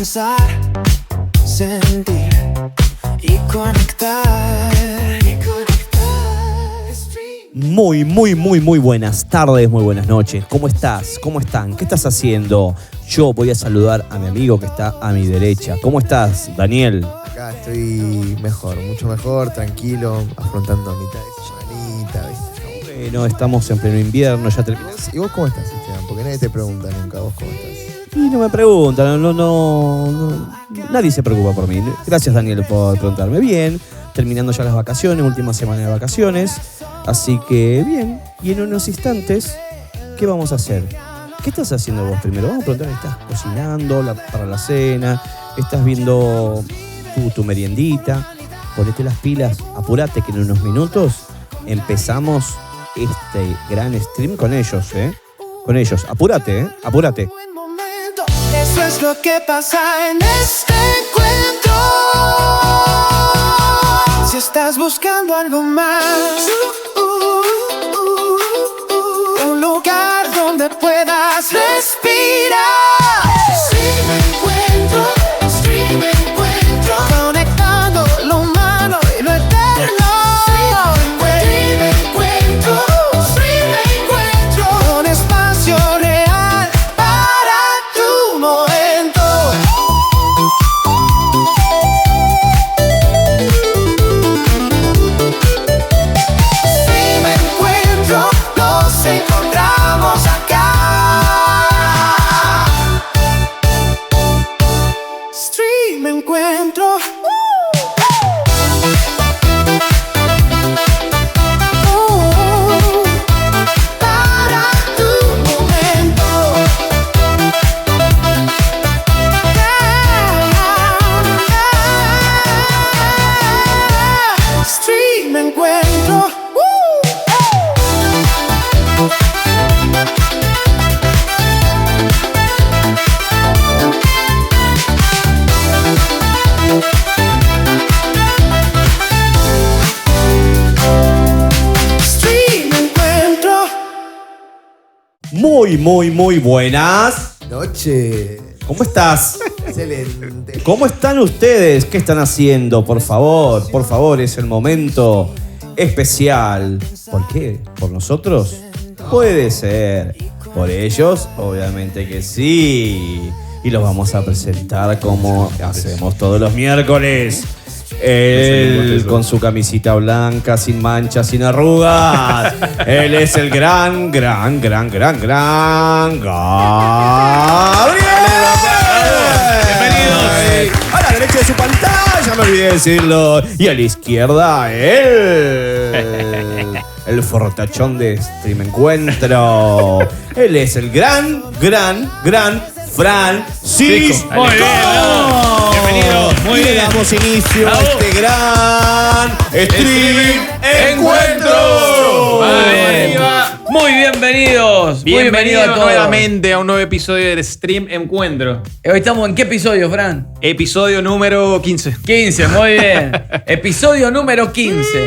pensar, sentir y conectar. Muy buenas tardes, muy buenas noches. ¿Cómo estás? ¿Cómo están? ¿Qué estás haciendo? Yo voy a saludar a mi amigo que está a mi derecha. ¿Cómo estás, Daniel? Acá estoy mejor, mucho mejor, tranquilo, afrontando mitad de semanita, ¿viste? Bueno, estamos en pleno invierno, ya terminás. ¿Y vos cómo estás, Esteban? Porque nadie te pregunta nunca, ¿vos cómo estás? Y no me preguntan, no, nadie se preocupa por mí. Gracias, Daniel, por preguntarme. Bien, terminando ya las vacaciones, última semana de vacaciones. Así que bien, y en unos instantes, ¿qué vamos a hacer? ¿Qué estás haciendo vos primero? Vamos a preguntar, ¿estás cocinando para la cena? ¿Estás viendo tu meriendita? Ponete las pilas, apurate que en unos minutos empezamos este gran stream con ellos, Con ellos, apúrate, apúrate. Eso es lo que pasa en este encuentro. Si estás buscando algo más, un lugar donde puedas respirar. Stream encuentro, conectando lo humano y lo eterno. Stream encuentro, un espacio real para tu momento. Stream encuentro, nos encontramos acá. Stream encuentro. Para tu momento. Stream encuentro. Stream encuentro. Muy buenas. Noche. ¿Cómo estás? Excelente. ¿Cómo están ustedes? ¿Qué están haciendo? Por favor, es el momento especial. ¿Por qué? ¿Por nosotros? Puede ser. ¿Por ellos? Obviamente que sí. Y los vamos a presentar como hacemos todos los miércoles. Él con su camisita blanca, sin manchas, sin arrugas. Él es el gran Gabriel. Bienvenidos. A la derecha de su pantalla, me olvidé decirlo. Y a la izquierda, él. El fortachón de Stream Encuentro. Él es el gran Francisco. Muy bien, bravo. Bienvenido, muy Y le bien. damos inicio a Bravo. este gran Stream Encuentro. Arriba. Muy bienvenidos. Muy Bienvenido a todos. nuevamente a un nuevo episodio de Stream Encuentro. Hoy estamos en qué episodio, Fran? Episodio número 15. 15, muy bien. Episodio número 15.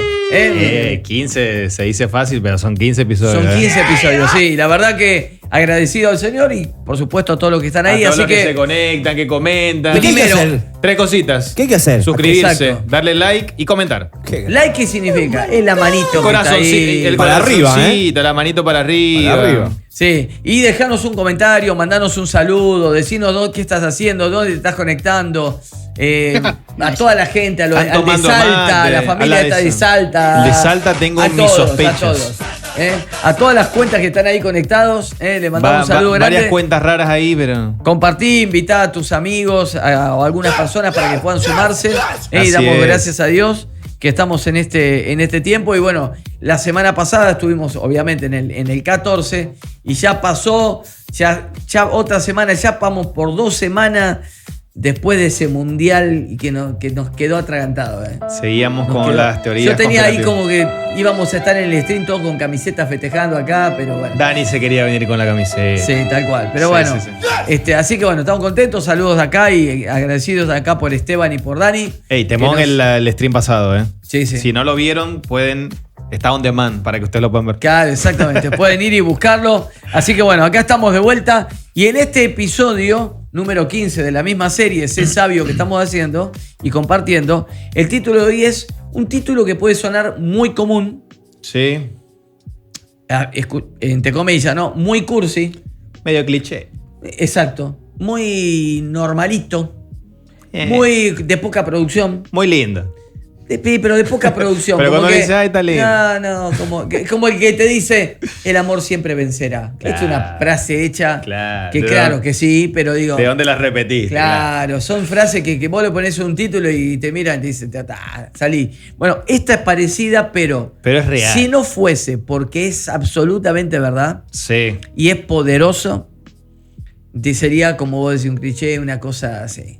15 se dice fácil, pero son 15 episodios. Son 15 episodios, sí. La verdad que agradecido al Señor y por supuesto a todos los que están ahí. A todos Así los que que se conectan, que comentan. ¿Qué hay que Primero, hacer? 3 cositas. ¿Qué hay que hacer? Suscribirse, Exacto. darle like y comentar. ¿Qué? like, ¿qué significa? Es la manito que está Corazoncito, ahí. el Para arriba, corazoncito, la manito para arriba. Para arriba. Sí, y dejarnos un comentario, mandarnos un saludo, decirnos qué estás haciendo, dónde te estás conectando. A toda la gente, Están al de tomando Salta, mate, a la familia a la esta de de Salta. De Salta tengo a mis todos, sospechas. A todos. A todas las cuentas que están ahí conectados, le mandamos un saludo grande. Varias cuentas raras ahí, pero... Compartí, invitá a tus amigos o a algunas personas para que puedan sumarse. Y Así damos es. gracias a Dios que estamos en este tiempo. Y bueno, la semana pasada estuvimos obviamente en el 14 y ya pasó, ya otra semana, ya vamos por 2 semanas después de ese mundial y que nos quedó atragantado. Seguíamos Nos con quedó. las teorías Yo tenía ahí conspirativas. como que íbamos a estar en el stream todos con camisetas festejando acá, pero bueno. Dani se quería venir con la camiseta. Sí, tal cual. Pero Sí, bueno, sí. así que bueno, estamos contentos. Saludos de acá y agradecidos de acá por Esteban y por Dani. Ey, temón Que nos- el stream pasado, Sí, sí. Si no lo vieron, está on demand para que ustedes lo puedan ver. Claro, exactamente. Pueden ir y buscarlo. Así que bueno, acá estamos de vuelta. Y en este episodio número 15 de la misma serie, Sé Sabio, que estamos haciendo y compartiendo. El título de hoy es un título que puede sonar muy común, Sí. entre comillas, ¿no? Muy cursi. Medio cliché. Exacto. Muy normalito. Eh. Muy de poca producción. Muy lindo. Pero de poca producción. Pero como cuando que, dice, "Ay, está lindo". No, como el que te dice, el amor siempre vencerá. Claro. Es una frase hecha Claro. que ¿De claro dónde- que sí, pero digo... ¿De dónde las repetís? Claro, son frases que vos le pones un título y te miran y te dicen, salí. Bueno, esta es parecida, pero Pero es real. si no fuese porque es absolutamente verdad Sí. y es poderoso, sería, como vos decís, un cliché, una cosa así.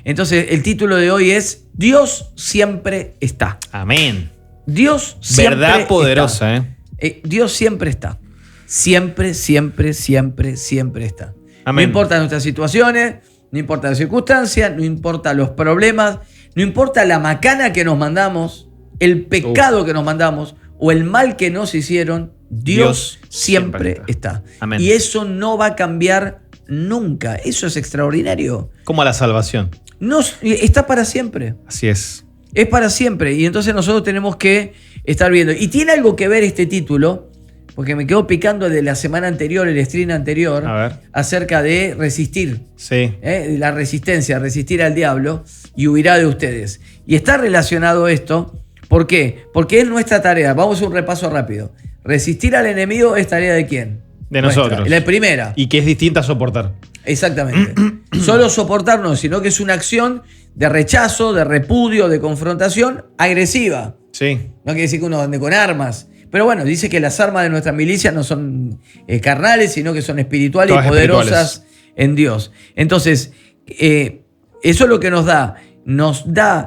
Entonces, el título de hoy es Dios siempre está. Amén. Dios siempre Verdad poderosa, está. Dios siempre está. Siempre, siempre, siempre, siempre está. Amén. No importa nuestras situaciones, no importa las circunstancias, no importa los problemas, no importa la macana que nos mandamos, el pecado que nos mandamos o el mal que nos hicieron, Dios siempre está. Amén. Y eso no va a cambiar nunca. Eso es extraordinario. Como la salvación. Está para siempre. Así es. Es para siempre. Y entonces nosotros tenemos que estar viendo. Y tiene algo que ver este título, porque me quedo picando de la semana anterior, el stream anterior, A ver. acerca de resistir. Sí. La resistencia, resistir al diablo y huirá de ustedes. Y está relacionado esto. ¿Por qué? Porque es nuestra tarea. Vamos a un repaso rápido. Resistir al enemigo es tarea de quién? De Nuestra. nosotros. La primera. Y que es distinta a soportar. Exactamente. Solo soportar no, sino que es una acción de rechazo, de repudio, de confrontación agresiva. Sí. No quiere decir que uno ande con armas. Pero bueno, dice que las armas de nuestra milicia no son carnales, sino que son espirituales Todas y poderosas espirituales. en Dios. Entonces, eso es lo que nos da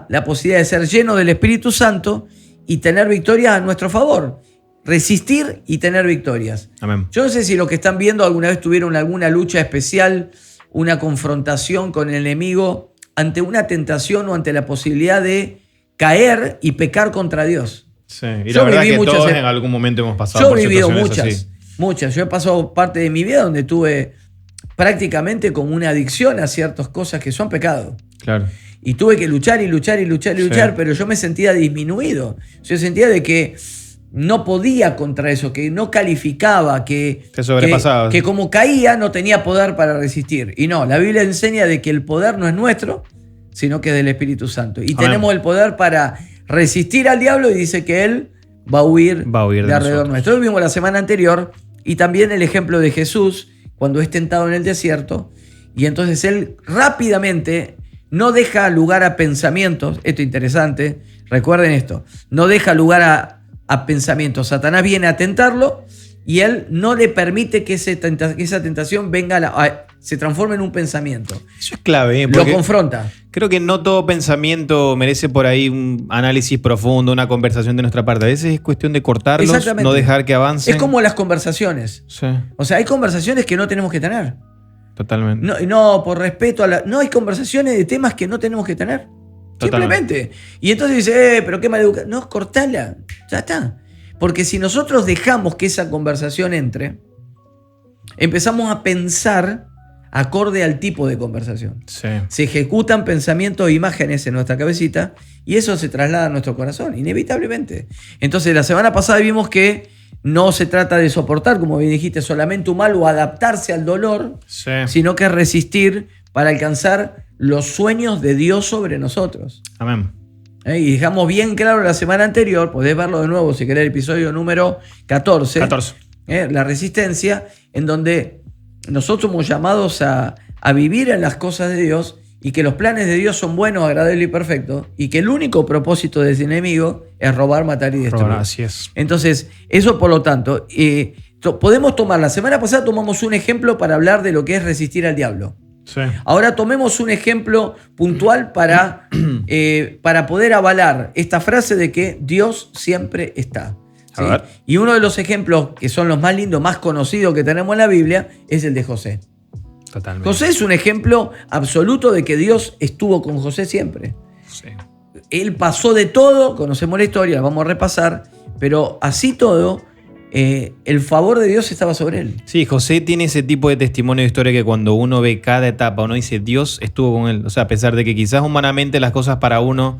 la posibilidad de ser llenos del Espíritu Santo y tener victorias a nuestro favor. Resistir y tener victorias. Amén. Yo no sé si los que están viendo alguna vez tuvieron alguna lucha especial, una confrontación con el enemigo ante una tentación o ante la posibilidad de caer y pecar contra Dios. Sí. Y Yo la verdad viví que muchas todos en- en algún momento hemos pasado Yo por he vivido situaciones muchas. así. Yo he pasado parte de mi vida donde tuve prácticamente como una adicción a ciertas cosas que son pecado. Claro. Y tuve que luchar y luchar y luchar y Sí. luchar, pero yo me sentía disminuido. Yo sentía de que no podía contra eso, que no calificaba, que Te sobrepasaba. que como caía no tenía poder para resistir. Y no, la Biblia enseña de que el poder no es nuestro, sino que es del Espíritu Santo. Y Amén. tenemos el poder para resistir al diablo y dice que él va a huir de alrededor nosotros. nuestro. Lo vimos la semana anterior y también el ejemplo de Jesús cuando es tentado en el desierto y entonces él rápidamente no deja lugar a pensamientos. Esto es interesante, recuerden esto, no deja lugar a pensamientos. Satanás viene a tentarlo y él no le permite que esa tentación venga se transforme en un pensamiento. Eso es clave, Lo porque confronta. creo que no todo pensamiento merece por ahí un análisis profundo, una conversación de nuestra parte. A veces es cuestión de cortarlos, Exactamente. no dejar que avancen. Es como las conversaciones. Sí, O sea, hay conversaciones que no tenemos que tener. totalmente. No, por respeto a no hay conversaciones de temas que no tenemos que tener. Totalmente. Simplemente. Y entonces dice, pero qué maleducado. No, cortala. Ya está. Porque si nosotros dejamos que esa conversación entre, empezamos a pensar acorde al tipo de conversación. Sí. Se ejecutan pensamientos e imágenes en nuestra cabecita y eso se traslada a nuestro corazón, inevitablemente. Entonces, la semana pasada vimos que no se trata de soportar, como bien dijiste, solamente un mal o adaptarse al dolor, Sí. sino que resistir para alcanzar los sueños de Dios sobre nosotros. Amén. Y dejamos bien claro la semana anterior, podés verlo de nuevo si querés, el episodio número 14. 14. La resistencia, en donde nosotros somos llamados a vivir en las cosas de Dios y que los planes de Dios son buenos, agradables y perfectos y que el único propósito de ese enemigo es robar, matar y destruir. Así es. Entonces, eso por lo tanto, podemos tomar, la semana pasada tomamos un ejemplo para hablar de lo que es resistir al diablo. Sí. Ahora tomemos un ejemplo puntual para poder avalar esta frase de que Dios siempre está. ¿sí? A ver. Y uno de los ejemplos que son los más lindos, más conocidos que tenemos en la Biblia, es el de José. Totalmente. José es un ejemplo absoluto de que Dios estuvo con José siempre. Sí. Él pasó de todo, conocemos la historia, la vamos a repasar, pero así todo, el favor de Dios estaba sobre él. Sí, José tiene ese tipo de testimonio de historia que cuando uno ve cada etapa, uno dice, Dios estuvo con él. O sea, a pesar de que quizás humanamente las cosas para uno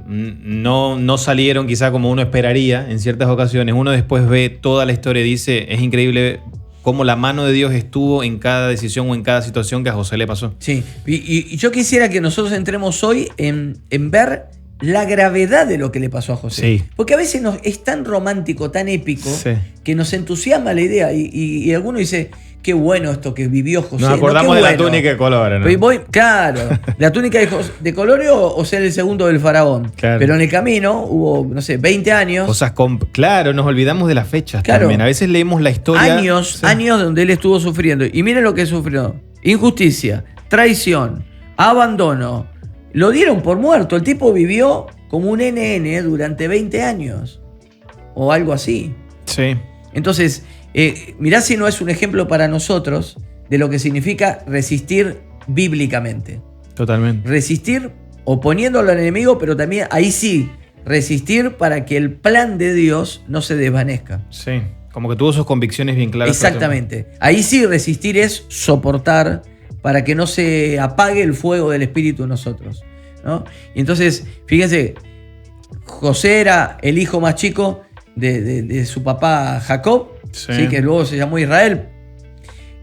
no salieron quizás como uno esperaría en ciertas ocasiones, uno después ve toda la historia y dice, es increíble cómo la mano de Dios estuvo en cada decisión o en cada situación que a José le pasó. Sí, y yo quisiera que nosotros entremos hoy en ver la gravedad de lo que le pasó a José. Sí. Porque a veces es tan romántico, tan épico, Sí. que nos entusiasma la idea. Y alguno dice, qué bueno esto que vivió José. Nos acordamos qué de la bueno. túnica de colores, ¿no? Claro, la túnica de Colorio o ser el segundo del faraón. Claro. Pero en el camino hubo, no sé, 20 años. Cosas claro, nos olvidamos de las fechas Claro. también. A veces leemos la historia. Años Sí. donde él estuvo sufriendo. Y miren lo que sufrió. Injusticia, traición, abandono. Lo dieron por muerto. El tipo vivió como un NN durante 20 años. O algo así. Sí. Entonces, mirá si no es un ejemplo para nosotros de lo que significa resistir bíblicamente. Totalmente. Resistir oponiéndolo al enemigo, pero también ahí sí, resistir para que el plan de Dios no se desvanezca. Sí. Como que tuvo sus convicciones bien claras. Exactamente. Ahí sí resistir es soportar para que no se apague el fuego del Espíritu en nosotros, ¿no? Y entonces, fíjense, José era el hijo más chico de su papá Jacob, Sí. ¿sí? Que luego se llamó Israel.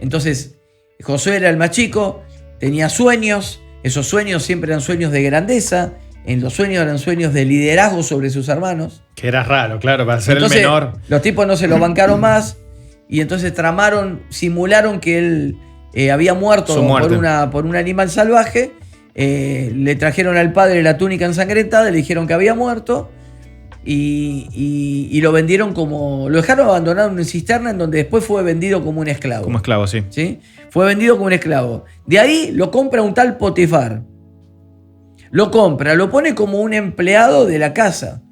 Entonces, José era el más chico, tenía sueños, esos sueños siempre eran sueños de grandeza, en los sueños eran sueños de liderazgo sobre sus hermanos. Que era raro, claro, para ser Entonces, el menor. los tipos no se lo bancaron más y entonces simularon que él había muerto Su muerte. por un animal salvaje. Le trajeron al padre la túnica ensangrentada, le dijeron que había muerto y lo vendieron lo dejaron abandonado en una cisterna en donde después fue vendido como un esclavo. Como esclavo, sí. ¿Sí? Fue vendido como un esclavo. De ahí lo compra un tal Potifar. Lo compra, lo pone como un empleado de la casa.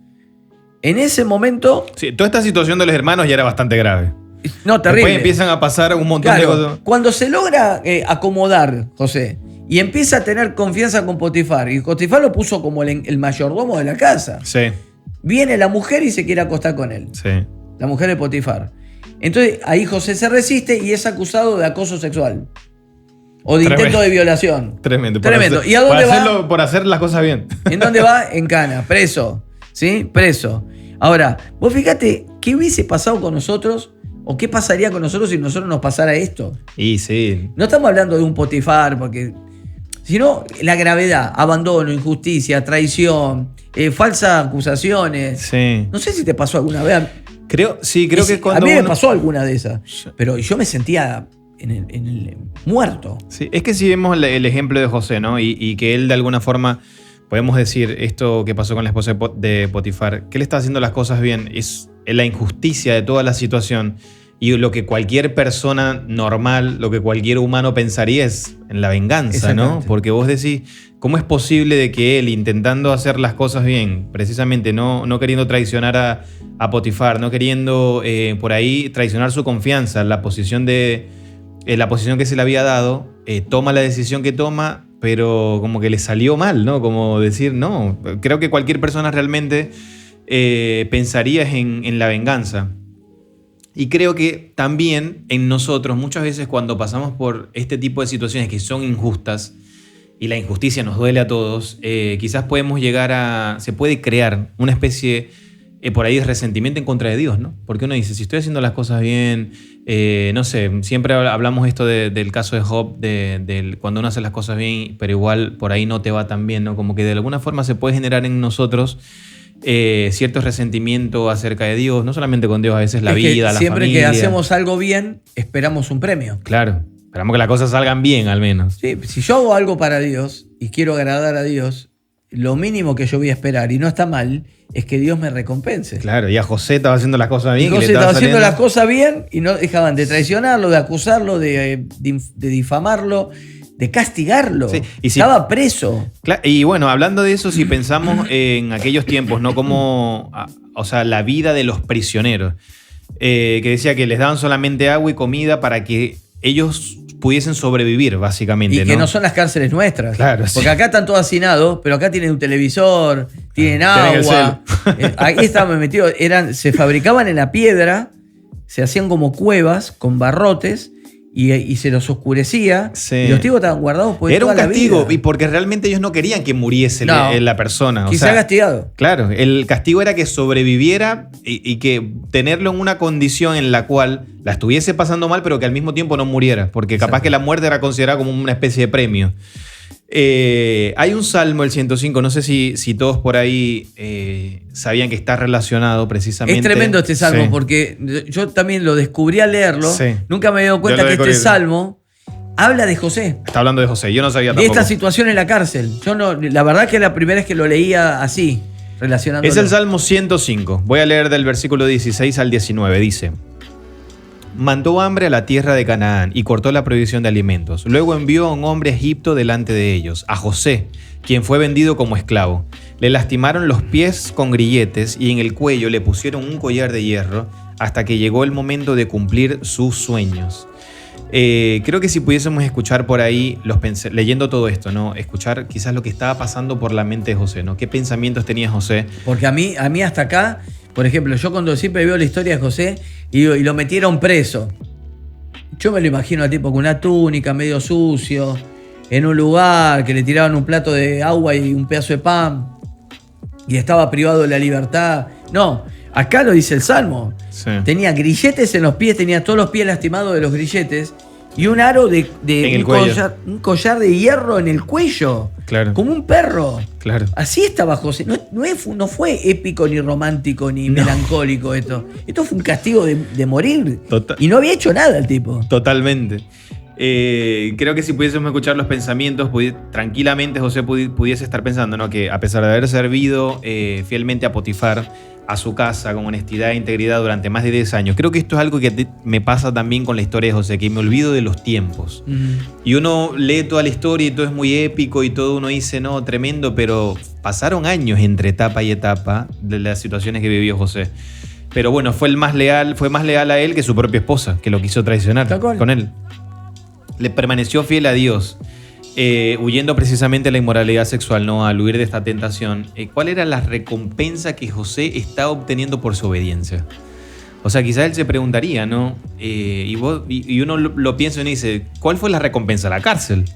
En ese momento, Sí, toda esta situación de los hermanos ya era bastante grave. no, terrible. Después empiezan a pasar un montón de Claro, cosas. cuando se logra acomodar, José, y empieza a tener confianza con Potifar, y Potifar lo puso como el mayordomo de la casa, Sí, viene la mujer y se quiere acostar con él, sí. la mujer de Potifar. Entonces ahí José se resiste y es acusado de acoso sexual o de Tremendo. intento de violación. Tremendo. Tremendo. ¿Y a dónde va? Por hacer las cosas bien. ¿En dónde va? En cana, preso. ¿Sí? Preso. Ahora, vos fíjate, ¿qué hubiese pasado con nosotros? ¿O qué pasaría con nosotros si nosotros nos pasara esto? Y sí. No estamos hablando de un Potifar, sino la gravedad, abandono, injusticia, traición, falsas acusaciones. Sí. No sé si te pasó alguna vez. Creo que cuando a mí me uno- pasó alguna de esas. Pero yo me sentía en el muerto. Sí, es que si vemos el ejemplo de José, ¿no? Y que él de alguna forma, podemos decir esto que pasó con la esposa de Potifar, que él está haciendo las cosas bien, es la injusticia de toda la situación y lo que cualquier persona normal, lo que cualquier humano pensaría es en la venganza, ¿no? Exactamente. Porque vos decís, ¿cómo es posible de que él, intentando hacer las cosas bien, precisamente no queriendo traicionar a Potifar, no queriendo por ahí traicionar su confianza, la posición que se le había dado, toma la decisión que toma, pero como que le salió mal, ¿no? Como decir, no, creo que cualquier persona realmente pensaría en la venganza. Y creo que también en nosotros, muchas veces cuando pasamos por este tipo de situaciones que son injustas, y la injusticia nos duele a todos, quizás podemos se puede crear una especie por ahí de resentimiento en contra de Dios, ¿no? Porque uno dice, si estoy haciendo las cosas bien, no sé, siempre hablamos esto del caso de Job, cuando uno hace las cosas bien, pero igual por ahí no te va tan bien, ¿no? Como que de alguna forma se puede generar en nosotros cierto resentimiento acerca de Dios, no solamente con Dios, a veces la Es que vida, la siempre familia. que hacemos algo bien, esperamos un premio. Claro, esperamos que las cosas salgan bien al menos. Sí, si yo hago algo para Dios y quiero agradar a Dios, lo mínimo que yo voy a esperar, y no está mal, es que Dios me recompense. Claro, y a José estaba haciendo las cosas Y bien. que le José estaba haciendo saliendo- las cosas bien y no dejaban de traicionarlo, de acusarlo, de difamarlo, de castigarlo. Sí, y si- Estaba preso. Y bueno, hablando de eso, si pensamos en aquellos tiempos, ¿no? Como, o sea, la vida de los prisioneros, que decía que les daban solamente agua y comida para que ellos pudiesen sobrevivir, básicamente, Y que no son las cárceles nuestras. Claro, sí. Porque acá están todos hacinados, pero acá tienen un televisor, tienen Tienen el agua. Ahí estaban metidos. Se fabricaban en la piedra, se hacían como cuevas con barrotes y se los oscurecía. Sí. Y los tipos estaban guardados por Era toda un la castigo, vida. y porque realmente ellos no querían que muriese No. la persona. O Quizá sea, castigado. claro, el castigo era que sobreviviera y que tenerlo en una condición en la cual la estuviese pasando mal, pero que al mismo tiempo no muriera, porque capaz Exacto. que la muerte era considerada como una especie de premio. Hay un salmo, el 105, no sé si todos por ahí sabían que está relacionado precisamente. Es tremendo este salmo Sí. porque yo también lo descubrí al leerlo. Sí. Nunca me había dado cuenta Yo lo que este descubrí. salmo habla de José. Está hablando de José, yo no sabía De tampoco. esta situación en la cárcel. Yo no, la verdad que la primera vez que lo leía así, relacionándolo. Es el Salmo 105. Voy a leer del versículo 16 al 19. Dice: Mandó hambre a la tierra de Canaán y cortó la provisión de alimentos. Luego envió a un hombre a Egipto delante de ellos, a José, quien fue vendido como esclavo. Le lastimaron los pies con grilletes y en el cuello le pusieron un collar de hierro hasta que llegó el momento de cumplir sus sueños. Creo que si pudiésemos escuchar por ahí, leyendo todo esto, ¿no? Escuchar quizás lo que estaba pasando por la mente de José, ¿no? ¿Qué pensamientos tenía José? Porque a mí hasta acá, por ejemplo, yo cuando siempre veo la historia de José y lo metieron preso. Yo me lo imagino al tipo con una túnica, medio sucio, en un lugar que le tiraban un plato de agua y un pedazo de pan y estaba privado de la libertad. No, acá lo dice el Salmo. Sí. Tenía grilletes en los pies, tenía todos los pies lastimados de los grilletes y un aro de En el un, cuello. un collar de hierro en el cuello. Claro. Como un perro. Claro. Así estaba José. No fue épico, ni romántico, ni melancólico esto. Esto fue un castigo de morir. Total. Y no había hecho nada el tipo. Totalmente. Creo que si pudiésemos escuchar los pensamientos, tranquilamente José pudiese estar pensando, ¿no? Que a pesar de haber servido fielmente a Potifar, a su casa, con honestidad e integridad durante más de 10 años, creo que esto es algo que me pasa también con la historia de José, que me olvido de los tiempos. Y uno lee toda la historia y todo es muy épico y todo uno dice, no, tremendo, pero pasaron años entre etapa y etapa de las situaciones que vivió José. Pero bueno, fue más leal a él que su propia esposa, que lo quiso traicionar Tal cual. con él. Le permaneció fiel a Dios, huyendo precisamente de la inmoralidad sexual, ¿no? Al huir de esta tentación. ¿Cuál era la recompensa que José estaba obteniendo por su obediencia? O sea, quizás él se preguntaría, ¿no? Y uno lo piensa y uno dice, ¿cuál fue la recompensa? La cárcel.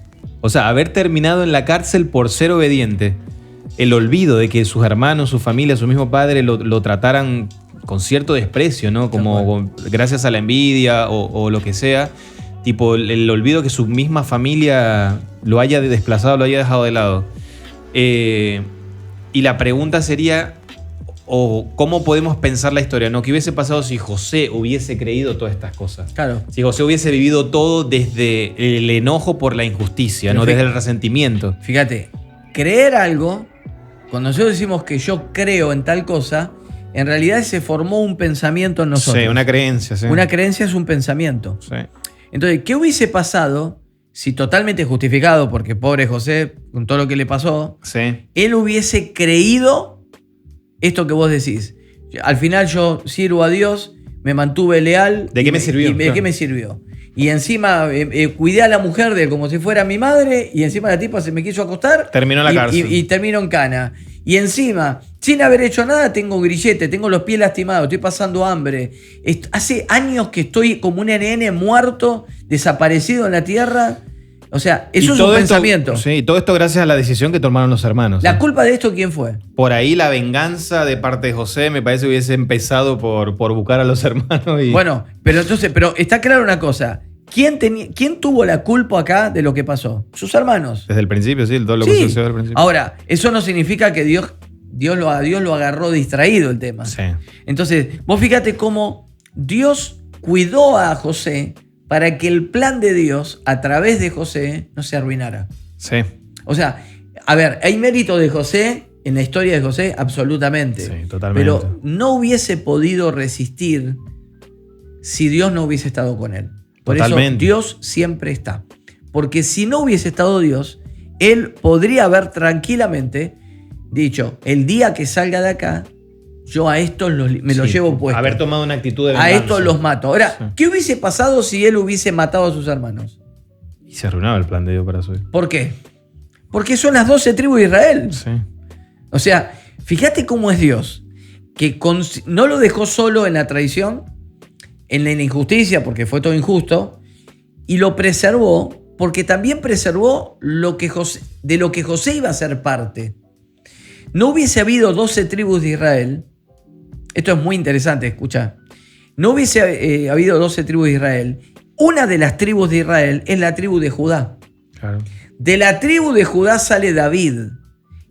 O sea, haber terminado en la cárcel por ser obediente. El olvido de que sus hermanos, su familia, su mismo padre lo trataran con cierto desprecio, ¿no? Como gracias a la envidia o lo que sea. Tipo, el olvido que su misma familia lo haya desplazado, lo haya dejado de lado. Y la pregunta sería, ¿cómo podemos pensar la historia? ¿No? ¿Qué hubiese pasado si José hubiese creído todas estas cosas? Claro. Si José hubiese vivido todo desde el enojo por la injusticia, ¿no? Desde el resentimiento. Fíjate, creer algo, cuando nosotros decimos que yo creo en tal cosa, en realidad se formó un pensamiento en nosotros. Sí, una creencia, sí. Una creencia es un pensamiento. Sí. Entonces, ¿qué hubiese pasado si totalmente justificado, porque pobre José, con todo lo que le pasó, Sí. él hubiese creído esto que vos decís? Al final yo sirvo a Dios, me mantuve leal. ¿De qué me sirvió? ¿De qué me sirvió? Y encima cuidé a la mujer de él como si fuera mi madre y encima la tipa se me quiso acostar. Terminó en la cárcel. Y terminó en cana. Y encima, sin haber hecho nada, tengo grillete, tengo los pies lastimados, estoy pasando hambre. Hace años que estoy como un nene muerto, desaparecido en la tierra. O sea, eso es un pensamiento. Sí, todo esto gracias a la decisión que tomaron los hermanos. ¿La culpa de esto quién fue? Por ahí la venganza de parte de José me parece que hubiese empezado por buscar a los hermanos. Y... Bueno, pero está claro una cosa. ¿Quién tuvo la culpa acá de lo que pasó? Sus hermanos. Desde el principio, sí, todo lo que Sí. sucedió al principio. Ahora, eso no significa que Dios lo agarró distraído el tema. Sí. Entonces, vos fíjate cómo Dios cuidó a José para que el plan de Dios a través de José no se arruinara. Sí. O sea, a ver, ¿hay mérito de José en la historia de José? Absolutamente. Sí, totalmente. Pero no hubiese podido resistir si Dios no hubiese estado con él. Por Totalmente. eso Dios siempre está. Porque si no hubiese estado Dios, él podría haber tranquilamente dicho, el día que salga de acá, yo a estos me los Sí. llevo puestos. Haber tomado una actitud de A venganza. estos los mato. Ahora, Sí. ¿qué hubiese pasado si él hubiese matado a sus hermanos? Y se arruinaba el plan de Dios para su hijo. ¿Por qué? Porque son las 12 tribus de Israel. Sí. O sea, Fíjate cómo es Dios, que no lo dejó solo en la traición, en la injusticia, porque fue todo injusto, y lo preservó porque también preservó de lo que José iba a ser parte. No hubiese habido 12 tribus de Israel. Esto es muy interesante, escucha. No hubiese habido 12 tribus de Israel. Una de las tribus de Israel es la tribu de Judá. Claro. De la tribu de Judá sale David.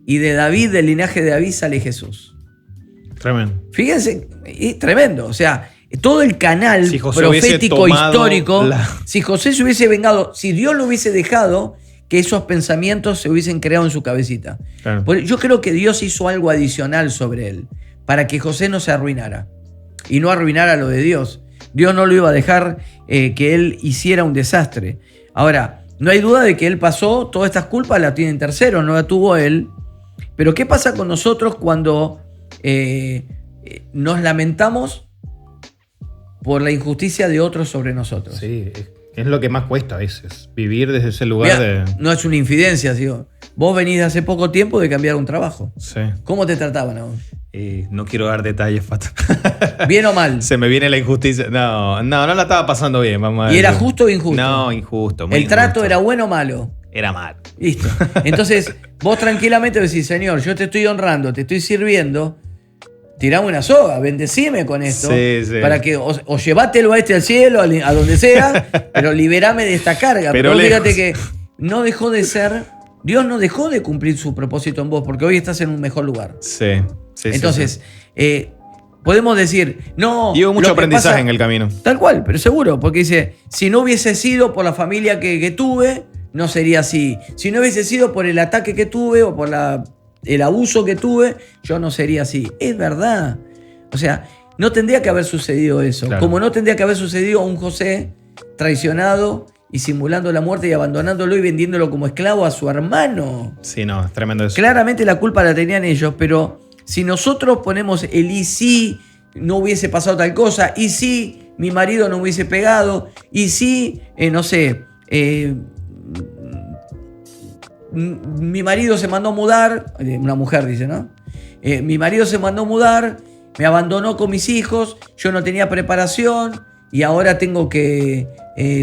Y de David, del linaje de David, sale Jesús. Tremendo. Fíjense, es tremendo. O sea, todo el canal Si José hubiese profético tomado histórico, la- si José se hubiese vengado, si Dios lo hubiese dejado que esos pensamientos se hubiesen creado en su cabecita. Claro. Yo creo que Dios hizo algo adicional sobre él para que José no se arruinara y no arruinara lo de Dios. Dios no lo iba a dejar que él hiciera un desastre. Ahora, no hay duda de que él pasó, todas estas culpas las tienen terceros, no la tuvo él. Pero ¿qué pasa con nosotros cuando nos lamentamos por la injusticia de otros sobre nosotros? Sí, es lo que más cuesta a veces. Vivir desde ese lugar Mirá, de. no es una infidencia, digo. Vos venís de hace poco tiempo de cambiar un trabajo. Sí. ¿Cómo te trataban a vos? No quiero dar detalles, Pato. ¿Bien o mal? Se me viene la injusticia. No la estaba pasando bien, vamos a ¿Y era decir. justo o injusto? No, injusto. Muy ¿El trato injusto. era bueno o malo? Era mal. Listo. Entonces, vos tranquilamente decís, Señor, yo te estoy honrando, te estoy sirviendo, tirame una soga, bendecime con esto, Sí, sí. para que o llevátelo a al cielo, a donde sea, pero liberame de esta carga. Pero Pero fíjate lejos. que no dejó de ser, Dios no dejó de cumplir su propósito en vos, porque hoy estás en un mejor lugar. Sí. Entonces, podemos decir, no. Y hubo mucho lo que aprendizaje pasa- en el camino. Tal cual, pero seguro, porque dice, si no hubiese sido por la familia que tuve, no sería así. Si no hubiese sido por el ataque que tuve o por el abuso que tuve, yo no sería así. Es verdad. O sea, no tendría que haber sucedido eso. Claro. Como no tendría que haber sucedido un José traicionado y simulando la muerte y abandonándolo y vendiéndolo como esclavo a su hermano. Sí, no, es tremendo eso. Claramente la culpa la tenían ellos, pero si nosotros ponemos el y si no hubiese pasado tal cosa, y si mi marido no hubiese pegado, y si, no sé, mi marido se mandó a mudar, una mujer dice, ¿no? Mi marido se mandó a mudar, me abandonó con mis hijos, yo no tenía preparación y ahora tengo que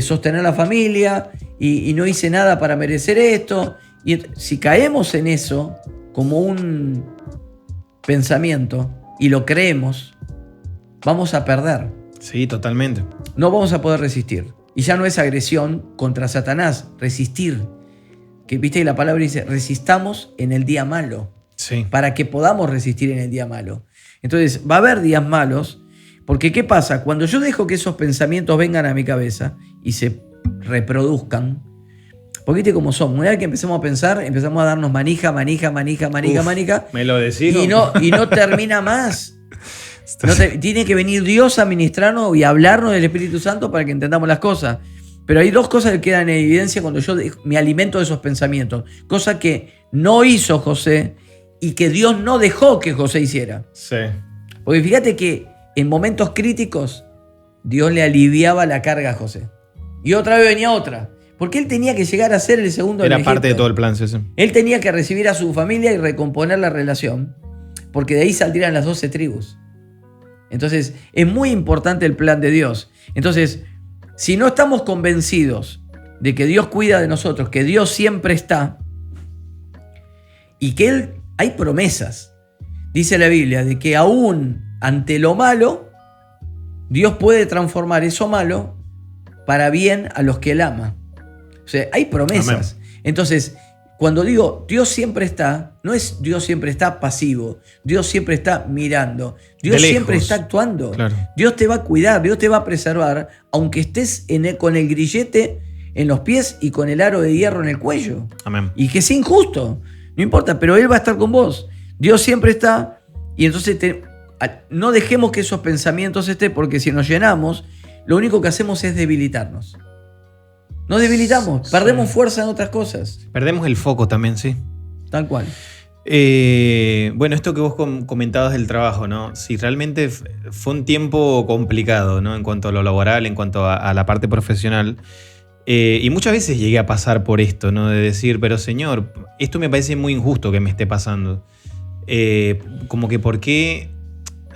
sostener la familia y no hice nada para merecer esto. Y si caemos en eso como un pensamiento y lo creemos, vamos a perder. Sí, totalmente. No vamos a poder resistir. Y ya no es agresión contra Satanás, resistir. Que viste que la palabra dice, resistamos en el día malo, Sí. para que podamos resistir en el día malo. Entonces, va a haber días malos, porque ¿qué pasa? Cuando yo dejo que esos pensamientos vengan a mi cabeza y se reproduzcan, porque viste cómo son, una vez que empezamos a pensar, empezamos a darnos manija, Me lo decís. y no termina más. Tiene que venir Dios a ministrarnos y hablarnos del Espíritu Santo para que entendamos las cosas. Pero hay dos cosas que quedan en evidencia cuando yo me alimento de esos pensamientos. Cosa que no hizo José y que Dios no dejó que José hiciera. Sí. Porque fíjate que en momentos críticos Dios le aliviaba la carga a José. Y otra vez venía otra. Porque él tenía que llegar a ser el segundo en Era Egipto. parte de todo el plan, sí, sí. Él tenía que recibir a su familia y recomponer la relación, porque de ahí saldrían las 12 tribus. Entonces, es muy importante el plan de Dios. Entonces, si no estamos convencidos de que Dios cuida de nosotros, que Dios siempre está, y que hay promesas, dice la Biblia, de que aún ante lo malo, Dios puede transformar eso malo para bien a los que Él ama. O sea, hay promesas. Entonces, cuando digo Dios siempre está, no es Dios siempre está pasivo, Dios siempre está mirando, Dios De lejos. siempre está actuando. Claro. Dios te va a cuidar, Dios te va a preservar, aunque estés con el grillete en los pies y con el aro de hierro en el cuello. Amén. Y que sea injusto, no importa, pero Él va a estar con vos. Dios siempre está, y entonces no dejemos que esos pensamientos estén, porque si nos llenamos, lo único que hacemos es debilitarnos. Nos debilitamos, perdemos fuerza en otras cosas. Perdemos el foco también, sí. Tal cual. Bueno, esto que vos comentabas del trabajo, ¿no? Sí, realmente fue un tiempo complicado, ¿no? En cuanto a lo laboral, en cuanto a la parte profesional. Y muchas veces llegué a pasar por esto, ¿no? De decir, pero Señor, esto me parece muy injusto que me esté pasando. como que ¿por qué?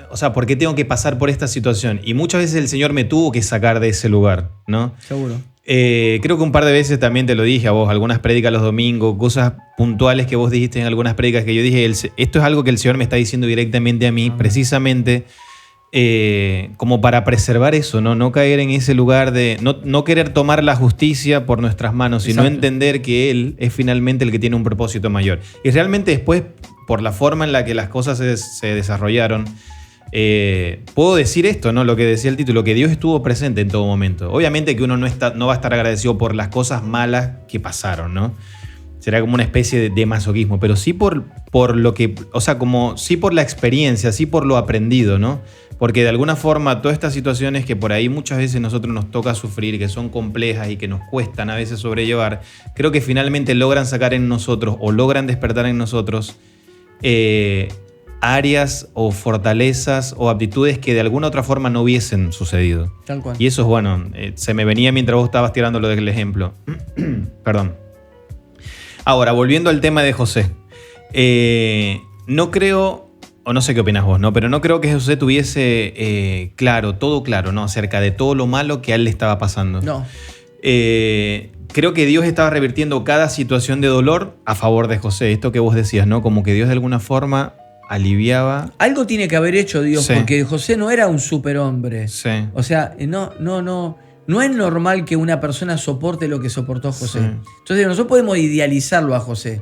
O sea, ¿por qué tengo que pasar por esta situación? Y muchas veces el Señor me tuvo que sacar de ese lugar, ¿no? Seguro. Creo que un par de veces también te lo dije a vos, algunas prédicas los domingos, cosas puntuales que vos dijiste en algunas prédicas que yo dije, esto es algo que el Señor me está diciendo directamente a mí, precisamente como para preservar eso, no caer en ese lugar de no querer tomar la justicia por nuestras manos, sino Exacto. entender que Él es finalmente el que tiene un propósito mayor. Y realmente después, por la forma en la que las cosas se desarrollaron, puedo decir esto, ¿no? Lo que decía el título, que Dios estuvo presente en todo momento. Obviamente que uno no va a estar agradecido por las cosas malas que pasaron, ¿no? Será como una especie de masoquismo, pero sí por lo que, o sea, como sí por la experiencia, sí por lo aprendido, ¿no? Porque de alguna forma todas estas situaciones que por ahí muchas veces nosotros nos toca sufrir, que son complejas y que nos cuestan a veces sobrellevar, creo que finalmente logran sacar en nosotros o logran despertar en nosotros áreas o fortalezas o aptitudes que de alguna otra forma no hubiesen sucedido. Tal cual. Y eso es bueno, se me venía mientras vos estabas tirando lo del ejemplo. Perdón. Ahora, volviendo al tema de José. No creo, o no sé qué opinas vos, ¿no? Pero no creo que José tuviese todo claro, ¿no? Acerca de todo lo malo que a él le estaba pasando. No. Creo que Dios estaba revirtiendo cada situación de dolor a favor de José. Esto que vos decías, ¿no? Como que Dios de alguna forma aliviaba. Algo tiene que haber hecho Dios, Sí. porque José no era un superhombre. Sí. O sea, no es normal que una persona soporte lo que soportó José. Sí. Entonces nosotros podemos idealizarlo a José.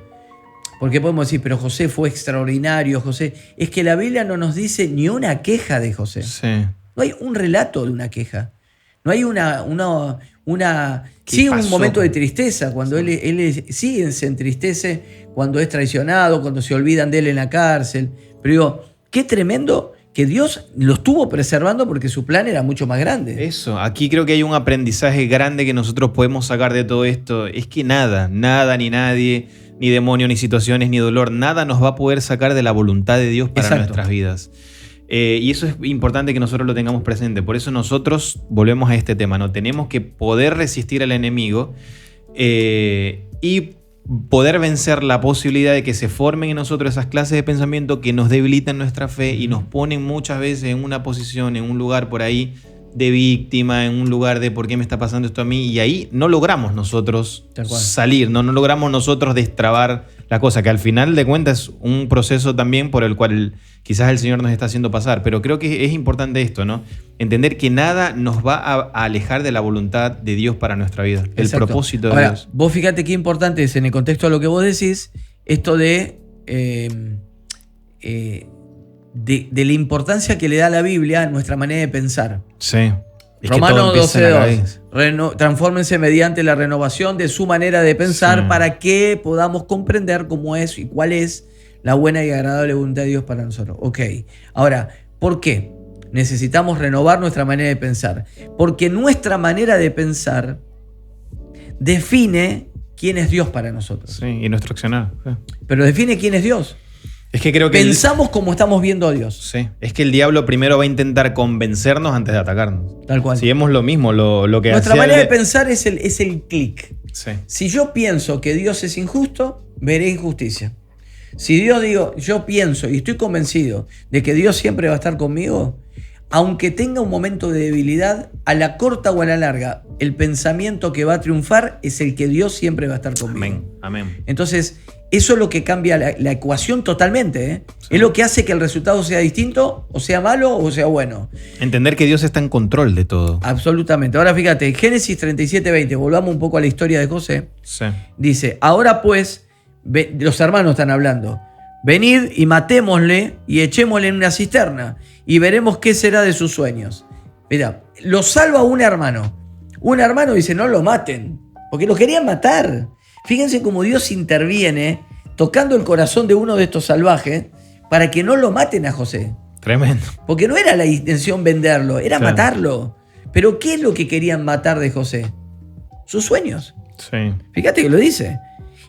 Porque podemos decir, pero José fue extraordinario, José. Es que la Biblia no nos dice ni una queja de José. Sí. No hay un relato de una queja. No hay ¿Qué sí, un pasó? momento de tristeza, cuando él sí se entristece, cuando es traicionado, cuando se olvidan de él en la cárcel. Pero digo, qué tremendo que Dios lo estuvo preservando porque su plan era mucho más grande. Eso, aquí creo que hay un aprendizaje grande que nosotros podemos sacar de todo esto. Es que nada, ni nadie, ni demonio, ni situaciones, ni dolor, nada nos va a poder sacar de la voluntad de Dios para Exacto. nuestras vidas. Y eso es importante que nosotros lo tengamos presente. Por eso nosotros volvemos a este tema, ¿no? Tenemos que poder resistir al enemigo y poder vencer la posibilidad de que se formen en nosotros esas clases de pensamiento que nos debilitan nuestra fe y nos ponen muchas veces en una posición, en un lugar por ahí de víctima, en un lugar de ¿por qué me está pasando esto a mí? Y ahí no logramos nosotros Tal cual. salir, no logramos nosotros destrabar la cosa, que al final de cuentas es un proceso también por el cual quizás el Señor nos está haciendo pasar. Pero creo que es importante esto, ¿no? Entender que nada nos va a alejar de la voluntad de Dios para nuestra vida, el Exacto. propósito de Ahora, Dios. vos fíjate qué importante es en el contexto de lo que vos decís, esto de la importancia que le da la Biblia a nuestra manera de pensar. Sí. Es que todo Romanos empieza en la cabeza. 12:2. Transfórmense mediante la renovación de su manera de pensar Sí. para que podamos comprender cómo es y cuál es la buena y agradable voluntad de Dios para nosotros. Ok. Ahora, ¿por qué? Necesitamos renovar nuestra manera de pensar. Porque nuestra manera de pensar define quién es Dios para nosotros. Sí, y nuestro accionar. Sí. Pero define quién es Dios. Es que creo que Pensamos como estamos viendo a Dios. sí, es que el diablo primero va a intentar convencernos antes de atacarnos. Tal cual. Si vemos lo mismo, lo que Nuestra hacía manera de el pensar es el clic. Sí. Si yo pienso que Dios es injusto, veré injusticia. Si yo pienso y estoy convencido de que Dios siempre va a estar conmigo, aunque tenga un momento de debilidad, a la corta o a la larga, el pensamiento que va a triunfar es el que Dios siempre va a estar conmigo. Amén. Amén. Entonces, eso es lo que cambia la ecuación totalmente, ¿eh? Sí. Es lo que hace que el resultado sea distinto, o sea malo, o sea bueno. Entender que Dios está en control de todo. Absolutamente. Ahora fíjate, Génesis 37:20, volvamos un poco a la historia de José. Sí. Dice, ahora pues, los hermanos están hablando, venid y matémosle y echémosle en una cisterna y veremos qué será de sus sueños. Mira, lo salva un hermano. Un hermano dice, no lo maten, porque lo querían matar. Fíjense cómo Dios interviene tocando el corazón de uno de estos salvajes para que no lo maten a José. Tremendo. Porque no era la intención venderlo, era Claro. matarlo. Pero ¿qué es lo que querían matar de José? Sus sueños. Sí. Fíjate que lo dice.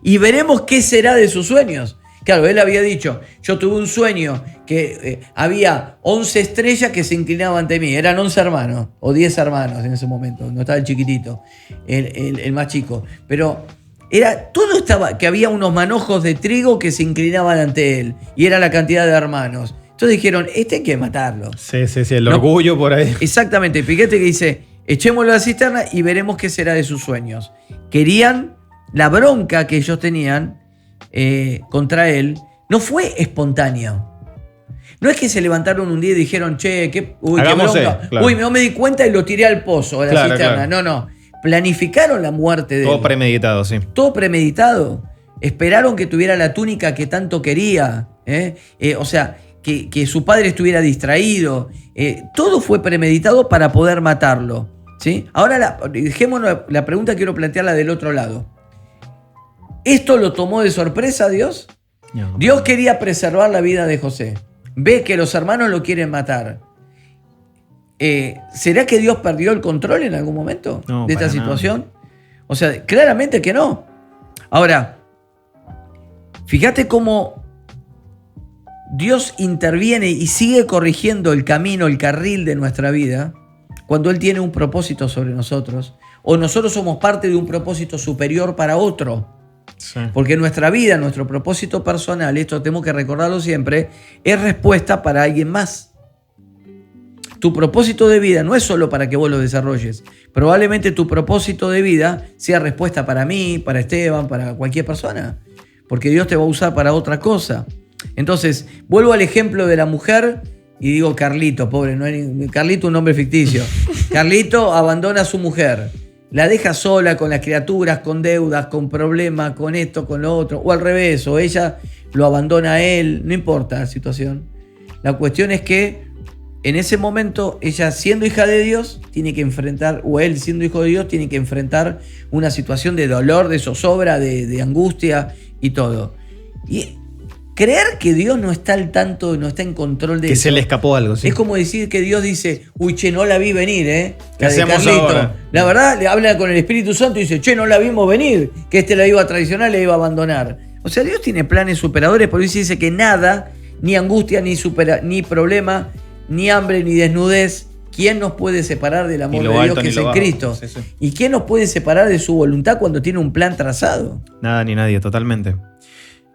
Y veremos qué será de sus sueños. Claro, él había dicho, yo tuve un sueño que había 11 estrellas que se inclinaban ante mí. Eran 11 hermanos, o 10 hermanos en ese momento. No estaba el chiquitito, el más chico. Pero Todo estaba, que había unos manojos de trigo que se inclinaban ante él, y era la cantidad de hermanos. Entonces dijeron, hay que matarlo. Sí, el orgullo por ahí. Exactamente, fíjate que dice, echémoslo a la cisterna y veremos qué será de sus sueños. Querían, la bronca que ellos tenían contra él, no fue espontánea. No es que se levantaron un día y dijeron, che, qué bronca. Claro. Uy, no me di cuenta y lo tiré al pozo, a la cisterna. Claro. No. Planificaron la muerte de él. Todo premeditado, sí. Todo premeditado. Esperaron que tuviera la túnica que tanto quería. O sea, que su padre estuviera distraído. Todo fue premeditado para poder matarlo. ¿Sí? Ahora, dejémonos la pregunta, quiero plantearla del otro lado. ¿Esto lo tomó de sorpresa a Dios? No. Dios quería preservar la vida de José. Ve que los hermanos lo quieren matar. ¿Será que Dios perdió el control en algún momento de esta situación? O sea, claramente que no. Ahora, fíjate cómo Dios interviene y sigue corrigiendo el camino, el carril de nuestra vida cuando Él tiene un propósito sobre nosotros, o nosotros somos parte de un propósito superior para otro. Sí. Porque nuestra vida, nuestro propósito personal, esto tenemos que recordarlo siempre, es respuesta para alguien más. Tu propósito de vida no es solo para que vos lo desarrolles. Probablemente tu propósito de vida sea respuesta para mí, para Esteban, para cualquier persona. Porque Dios te va a usar para otra cosa. Entonces, vuelvo al ejemplo de la mujer y digo Carlito, pobre, no hay, Carlito un nombre ficticio. Carlito abandona a su mujer. La deja sola con las criaturas, con deudas, con problemas, con esto, con lo otro. O al revés, o ella lo abandona a él. No importa la situación. La cuestión es que en ese momento, ella siendo hija de Dios, tiene que enfrentar, o él siendo hijo de Dios, tiene que enfrentar una situación de dolor, de zozobra, de angustia y todo. Y creer que Dios no está al tanto, no está en control de que eso. se le escapó algo, sí. Es como decir que Dios dice, uy, che, no la vi venir, ¿Qué la de hacemos Carlito. ahora? La verdad, le habla con el Espíritu Santo y dice, che, no la vimos venir, que la iba a traicionar, la iba a abandonar. O sea, Dios tiene planes superadores, por eso dice que nada, ni angustia, ni problema, ni hambre, ni desnudez, ¿quién nos puede separar del amor de Dios que es en Cristo? Sí. ¿Y quién nos puede separar de su voluntad cuando tiene un plan trazado? Nada ni nadie, totalmente.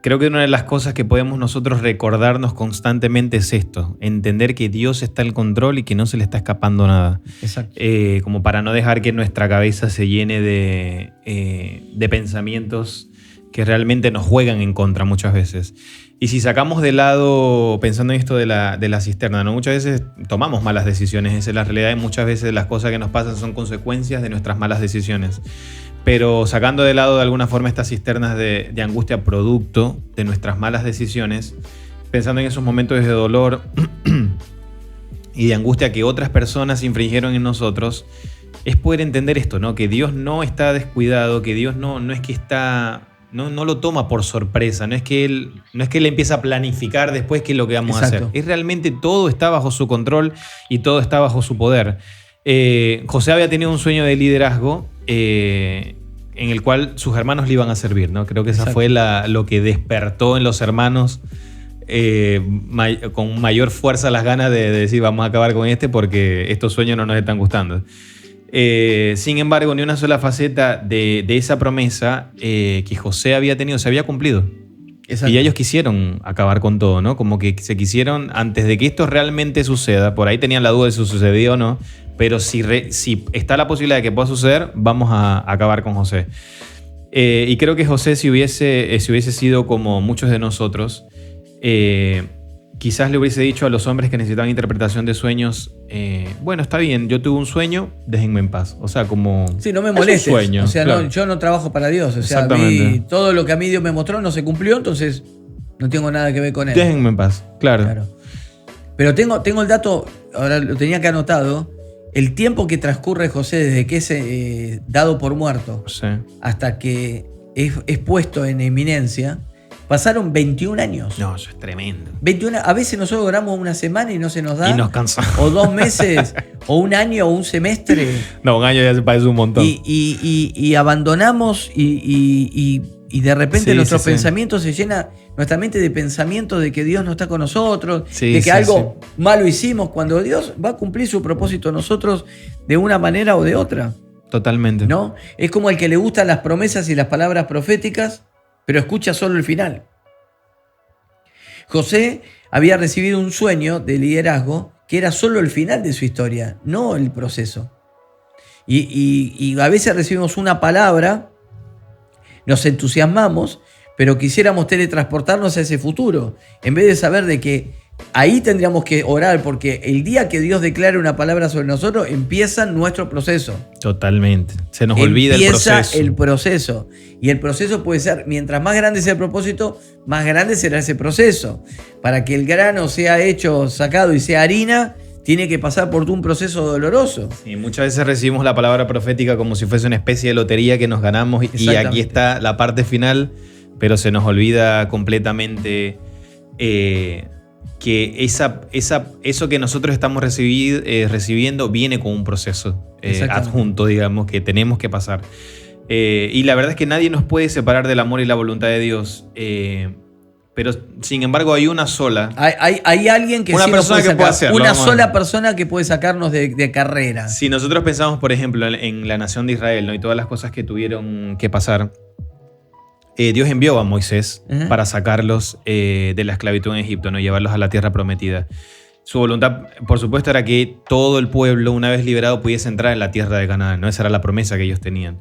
Creo que una de las cosas que podemos nosotros recordarnos constantemente es esto, entender que Dios está al control y que no se le está escapando nada. Exacto. Como para no dejar que nuestra cabeza se llene de pensamientos que realmente nos juegan en contra muchas veces. Y si sacamos de lado, pensando en esto de la cisterna, ¿no? Muchas veces tomamos malas decisiones, esa es la realidad, y muchas veces las cosas que nos pasan son consecuencias de nuestras malas decisiones. Pero sacando de lado de alguna forma estas cisternas de angustia producto de nuestras malas decisiones, pensando en esos momentos de dolor y de angustia que otras personas infringieron en nosotros, es poder entender esto, ¿no? Que Dios no está descuidado, que Dios no es que está... No lo toma por sorpresa, no es que él empieza a planificar después qué es lo que vamos a hacer. Es realmente todo está bajo su control y todo está bajo su poder. José había tenido un sueño de liderazgo en el cual sus hermanos le iban a servir, ¿no? Creo que esa fue lo que despertó en los hermanos con mayor fuerza las ganas de decir vamos a acabar con porque estos sueños no nos están gustando. Sin embargo, ni una sola faceta de esa promesa que José había tenido se había cumplido. Exacto. Y ellos quisieron acabar con todo, ¿no? Como que se quisieron, antes de que esto realmente suceda, por ahí tenían la duda de si sucedió o no, pero si está la posibilidad de que pueda suceder, vamos a acabar con José. Y creo que José, si hubiese sido como muchos de nosotros, quizás le hubiese dicho a los hombres que necesitaban interpretación de sueños, bueno, está bien, yo tuve un sueño, déjenme en paz. O sea, como... Sí, no me molestes. Es un sueño, o sea, claro. no, yo no trabajo para Dios. O sea, todo lo que a mí Dios me mostró no se cumplió, entonces no tengo nada que ver con él. Déjenme en paz, claro. Pero tengo el dato, ahora lo tenía que anotado, el tiempo que transcurre José desde que es dado por muerto hasta que es puesto en eminencia. Pasaron 21 años. No, eso es tremendo. 21, a veces nosotros oramos una semana y no se nos da. Y nos cansamos. O 2 meses, o un año, o un semestre. No, un año ya se parece un montón. Y abandonamos y de repente nuestros pensamientos se llena nuestra mente de pensamientos de que Dios no está con nosotros, de que algo malo hicimos, cuando Dios va a cumplir su propósito en nosotros de una manera o de otra. Totalmente. ¿no? Es como el que le gustan las promesas y las palabras proféticas, pero escucha solo el final. José había recibido un sueño de liderazgo que era solo el final de su historia, no el proceso. Y a veces recibimos una palabra, nos entusiasmamos, pero quisiéramos teletransportarnos a ese futuro, en vez de saber de que ahí tendríamos que orar, porque el día que Dios declare una palabra sobre nosotros, empieza nuestro proceso. Totalmente. Se nos olvida el Empieza proceso. el proceso. Y el proceso puede ser, mientras más grande sea el propósito, más grande será ese proceso. Para que el grano sea hecho, sacado y sea harina, tiene que pasar por un proceso doloroso. Sí, muchas veces recibimos la palabra profética como si fuese una especie de lotería que nos ganamos y Exactamente. aquí está la parte final, pero se nos olvida completamente que eso que nosotros estamos recibiendo viene con un proceso Exactamente. adjunto, digamos, que tenemos que pasar. Y la verdad es que nadie nos puede separar del amor y la voluntad de Dios. Pero sin embargo hay una sola. Hay alguien que Una sí nos persona puede que sacar, puede hacerlo, una vamos a sola ver. persona que puede sacarnos de carrera. Si nosotros pensamos, por ejemplo, en la nación de Israel, ¿no? Y todas las cosas que tuvieron que pasar, Dios envió a Moisés Ajá. para sacarlos de la esclavitud en Egipto, ¿no? Llevarlos a la tierra prometida. Su voluntad, por supuesto, era que todo el pueblo, una vez liberado, pudiese entrar en la tierra de Canaán, ¿no? Esa era la promesa que ellos tenían.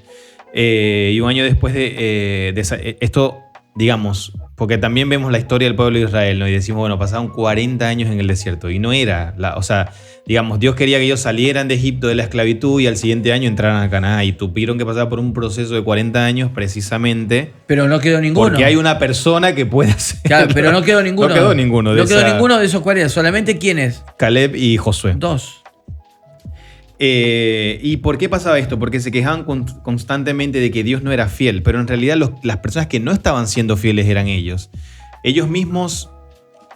Y un año después esto, digamos, porque también vemos la historia del pueblo de Israel, ¿no? Y decimos, bueno, pasaron 40 años en el desierto. Y no era, o sea, digamos, Dios quería que ellos salieran de Egipto de la esclavitud y al siguiente año entraran a Canaán. Y tuvieron que pasar por un proceso de 40 años precisamente Pero no quedó ninguno. porque hay una persona que puede hacer. Claro, pero no quedó ninguno. No quedó ninguno de No quedó esa- ninguno de esos 40. ¿Solamente quiénes? Caleb y Josué. 2. ¿Y por qué pasaba esto? Porque se quejaban constantemente de que Dios no era fiel, pero en realidad las personas que no estaban siendo fieles eran ellos. Ellos mismos,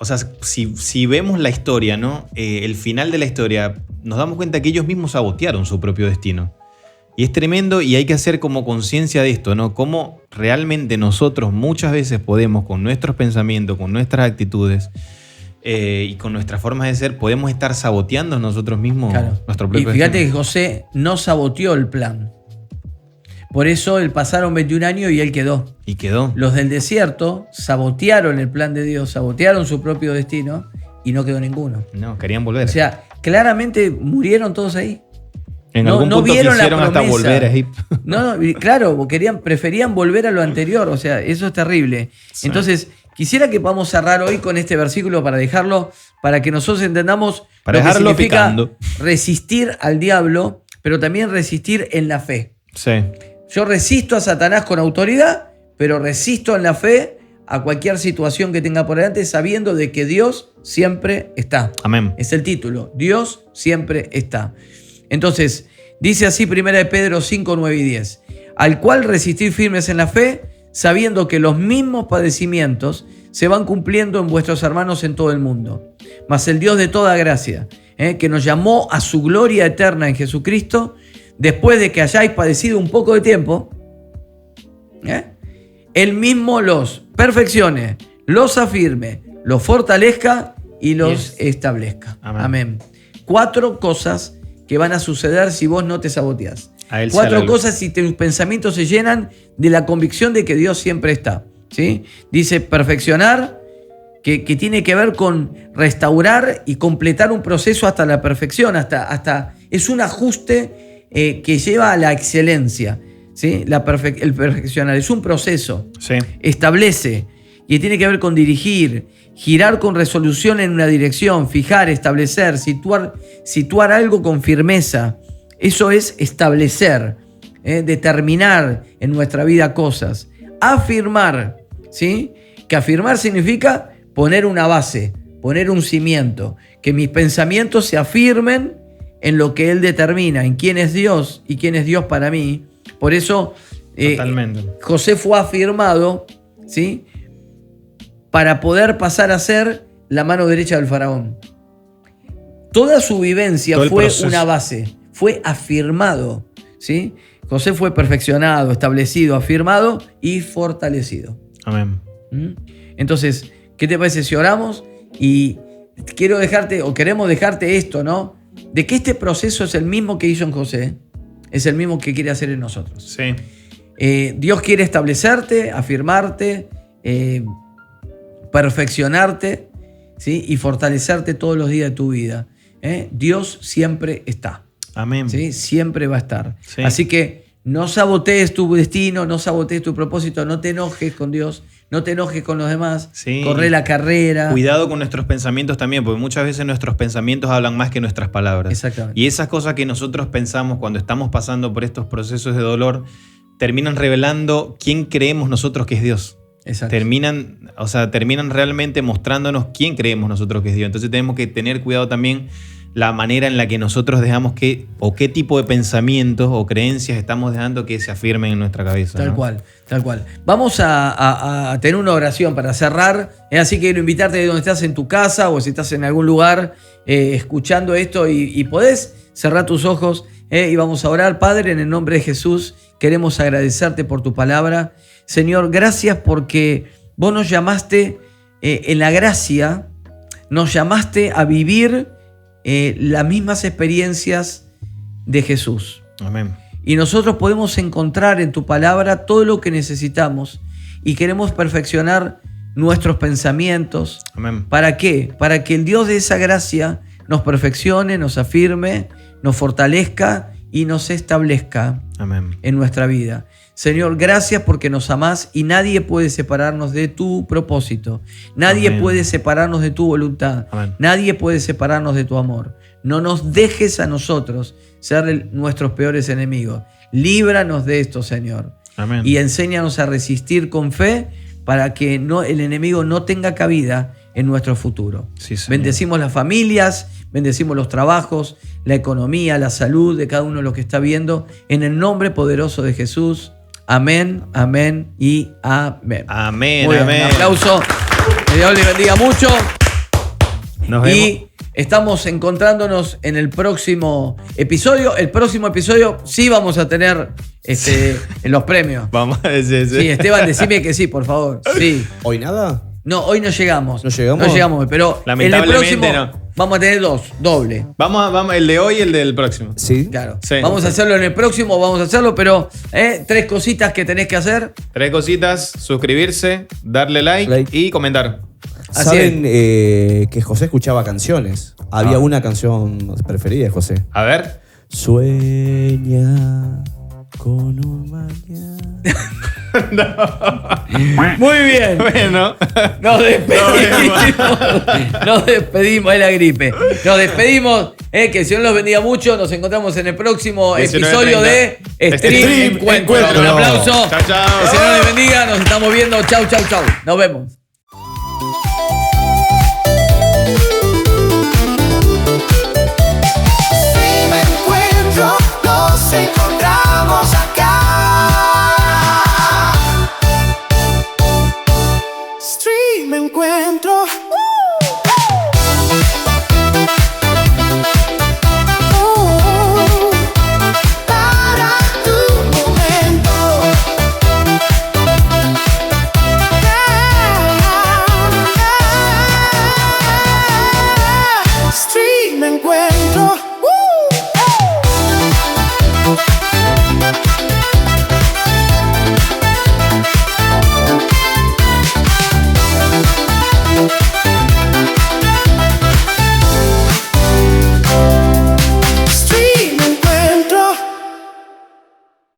o sea, si vemos la historia, ¿no? El final de la historia, nos damos cuenta que ellos mismos sabotearon su propio destino. Y es tremendo y hay que hacer como conciencia de esto, ¿no? Cómo realmente nosotros muchas veces podemos, con nuestros pensamientos, con nuestras actitudes, y con nuestras formas de ser, podemos estar saboteando nosotros mismos Claro. nuestro Y propio fíjate que destino. José no saboteó el plan. Por eso él pasaron 21 años y él quedó. Y quedó. Los del desierto sabotearon el plan de Dios, sabotearon su propio destino y no quedó ninguno. No, querían volver. O sea, claramente murieron todos ahí. en no- algún no punto vieron la quisieron hasta promesa. volver a Egipto. No, y claro, preferían volver a lo anterior, o sea, eso es terrible. Sí. Entonces, quisiera que podamos cerrar hoy con este versículo para dejarlo, para que nosotros entendamos Para lo que dejarlo significa picando. resistir al diablo, pero también resistir en la fe. Sí. Yo resisto a Satanás con autoridad, pero resisto en la fe a cualquier situación que tenga por delante, sabiendo de que Dios siempre está. Amén. Es el título. Dios siempre está. Entonces, dice así 1 de Pedro 5, 9 y 10. Al cual resistir firmes en la fe, sabiendo que los mismos padecimientos se van cumpliendo en vuestros hermanos en todo el mundo. Mas el Dios de toda gracia, que nos llamó a su gloria eterna en Jesucristo, después de que hayáis padecido un poco de tiempo, Él mismo los perfeccione, los afirme, los fortalezca y los establezca. Amén. Amén. 4 cosas que van a suceder si vos no te saboteás. A él sea 4 la cosas si tus pensamientos se llenan de la convicción de que Dios siempre está. ¿Sí? Dice perfeccionar, que tiene que ver con restaurar y completar un proceso hasta la perfección, hasta es un ajuste que lleva a la excelencia. ¿Sí? El perfeccionar es un proceso. Sí. Establece, y tiene que ver con dirigir, girar con resolución en una dirección, fijar, establecer, situar algo con firmeza. Eso es establecer, determinar en nuestra vida cosas. Afirmar, ¿sí? Que afirmar significa poner una base, poner un cimiento, que mis pensamientos se afirmen en lo que Él determina, en quién es Dios y quién es Dios para mí. Por eso Totalmente. José fue afirmado, ¿sí? Para poder pasar a ser la mano derecha del faraón. Toda su vivencia Todo el fue proceso. una base, fue afirmado, ¿sí? José fue perfeccionado, establecido, afirmado y fortalecido. Amén. ¿Mm? Entonces, ¿qué te parece si oramos? Y quiero dejarte, o queremos dejarte esto, ¿no? De que este proceso es el mismo que hizo en José. es el mismo que quiere hacer en nosotros. Sí. Dios quiere establecerte, afirmarte, perfeccionarte, ¿sí? Y fortalecerte todos los días de tu vida. Dios siempre está. Amén. ¿Sí? Siempre va a estar. Sí. Así que no sabotees tu destino, no sabotees tu propósito, no te enojes con Dios, no te enojes con los demás, Sí. corre la carrera. Cuidado con nuestros pensamientos también, porque muchas veces nuestros pensamientos hablan más que nuestras palabras. Exactamente. Y esas cosas que nosotros pensamos cuando estamos pasando por estos procesos de dolor terminan revelando quién creemos nosotros que es Dios. Exacto. Terminan realmente mostrándonos quién creemos nosotros que es Dios. Entonces tenemos que tener cuidado también la manera en la que nosotros dejamos o qué tipo de pensamientos o creencias estamos dejando que se afirmen en nuestra cabeza. Tal ¿no? cual, tal cual. Vamos a tener una oración para cerrar. Así que quiero invitarte de donde estás en tu casa o si estás en algún lugar escuchando esto y podés cerrar tus ojos y vamos a orar. Padre, en el nombre de Jesús, queremos agradecerte por tu palabra. Señor, gracias porque vos nos llamaste en la gracia, nos llamaste a vivir las mismas experiencias de Jesús. Amén. Y nosotros podemos encontrar en tu palabra todo lo que necesitamos y queremos perfeccionar nuestros pensamientos. Amén. ¿Para qué? Para que el Dios de esa gracia nos perfeccione, nos afirme, nos fortalezca y nos establezca Amén. en nuestra vida. Señor, gracias porque nos amás y nadie puede separarnos de tu propósito. Nadie Amén. puede separarnos de tu voluntad. Amén. Nadie puede separarnos de tu amor. No nos dejes a nosotros ser nuestros peores enemigos. Líbranos de esto, Señor. Amén. Y enséñanos a resistir con fe para que el enemigo no tenga cabida en nuestro futuro. Sí, Señor. Bendecimos las familias, bendecimos los trabajos, la economía, la salud de cada uno de los que está viendo. En el nombre poderoso de Jesús. Amén, amén y amén. Amén, Muy bien, amén. un aplauso. Que Dios les bendiga mucho. Nos vemos. Y estamos encontrándonos en el próximo episodio. El próximo episodio sí vamos a tener los premios. Vamos a decir. Sí, Esteban, decime que sí, por favor. Sí. ¿Hoy nada? No, hoy no llegamos. ¿No llegamos? No llegamos, pero en el Lamentablemente próximo no. vamos a tener doble. Vamos, el de hoy y el del próximo. Sí. Claro. Sí. Vamos a hacerlo en el próximo, vamos a hacerlo, pero 3 cositas que tenés que hacer. 3 cositas: suscribirse, darle like y comentar. Así Saben que José escuchaba canciones. Había una canción preferida de José. A ver. Sueña con un mañana. Muy bien. Bueno. Nos despedimos. Nos despedimos, es la gripe. Nos despedimos. Que el Señor los bendiga mucho. Nos encontramos en el próximo 19:30. episodio de Stream Encuentro. Un aplauso. Chao, chao. Que el Señor les bendiga. Nos estamos viendo. Chau, chau, chau. Nos vemos.